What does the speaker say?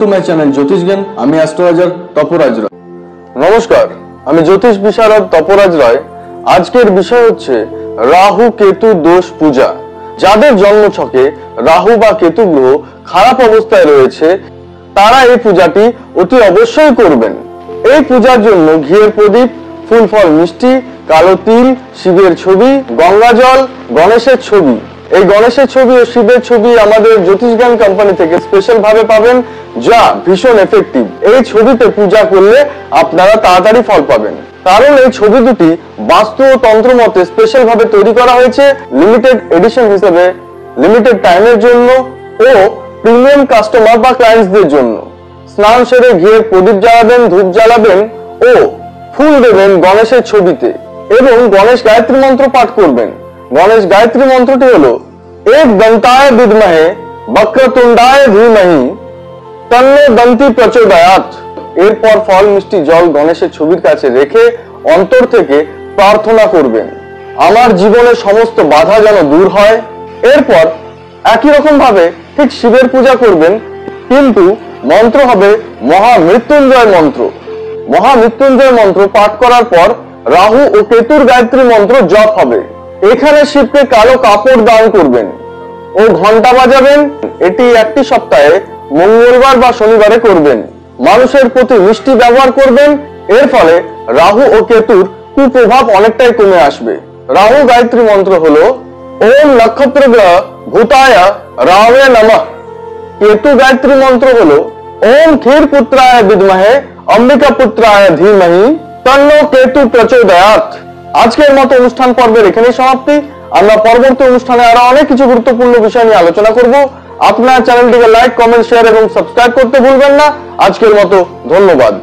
To my channel জ্যোতিষ জ্ঞান। আমি astrologer তপরাজ রায়। নমস্কার, আমি জ্যোতিষ বিশারদ তপরাজ রায়। আজকের বিষয় হচ্ছে রাহু কেতু দোষ পূজা। যাদের জন্মছকে রাহু বা কেতু গ্রহ খারাপ অবস্থায় রয়েছে তারা এই পূজাটি অতি অবশ্যই করবেন। এই পূজার জন্য ঘিয়ের প্রদীপ, ফুল ফল মিষ্টি, কালো তিল, শিবের ছবি, গঙ্গা জল, গণেশের ছবি। এই গণেশের ছবি ও শিবের ছবি আমাদের জ্যোতিষ জ্ঞান কোম্পানি থেকে স্পেশাল ভাবে পাবেন, যা ভীষণ এফেক্টিভ। এই ছবিতে পূজা করলে আপনারা তাড়াতাড়ি ফল পাবেন, কারণ এই ছবি দুটি বাস্তু ও তন্ত্র মতে স্পেশাল ভাবে তৈরি করা হয়েছে লিমিটেড এডিশন হিসেবে, লিমিটেড টাইমের জন্য ও প্রিমিয়াম কাস্টমার বা ক্লায়েন্টসদের জন্য। স্নান সেরে ঘিয়ের প্রদীপ জ্বালাবেন, ধূপ জ্বালাবেন ও ফুল দেবেন গণেশের ছবিতে এবং গণেশ গায়ত্রী মন্ত্র পাঠ করবেন। গণেশ গায়ত্রী মন্ত্রটি হলো এক দন্তায় বিদ্মহে বক্রতুণ্ডায় ধীমহি তন্নো দন্তি প্রচোদয়াৎ। এরপর ফল মিষ্টি জল গণেশের ছবির কাছে রেখে অন্তর থেকে প্রার্থনা করবেন, আমার জীবনের সমস্ত বাধা যেন দূর হয়। এরপর একই রকম ভাবে ঠিক শিবের পূজা করবেন, কিন্তু মন্ত্র হবে মহামৃত্যুঞ্জয় মন্ত্র। মহামৃত্যুঞ্জয় মন্ত্র পাঠ করার পর রাহু ও কেতুর গায়ত্রী মন্ত্র জপ হবে। এখানে শিবকে কালো কাপড় দান করবেন ও ঘন্টা বাজাবেন। এটি একটি সপ্তাহে মঙ্গলবার বা শনিবারে করবেন। মানুষের প্রতি মিষ্টি ব্যবহার করবেন। এর ফলে রাহু ও কেতুর কুপ্রভাব অনেকটাই কমে আসবে। রাহু গায়ত্রী মন্ত্র হলো ওম নক্ষত্র গ্রহ ভূতায় রাহবে নমঃ। কেতু গায়ত্রী মন্ত্র হলো ওম ক্ষীর পুত্রায় বিদ্মহে অম্বিকা পুত্রায় ধীমহি তন্নো কেতু প্রচোদয়াৎ। আজকের মতো অনুষ্ঠান পর্বের এখানেই সমাপ্তি। আমরা পরবর্তী অনুষ্ঠানে আরো অনেক কিছু গুরুত্বপূর্ণ বিষয় নিয়ে আলোচনা করব। আপনার চ্যানেলটিকে লাইক, কমেন্ট, শেয়ার এবং সাবস্ক্রাইব করতে ভুলবেন না। আজকের মতো ধন্যবাদ।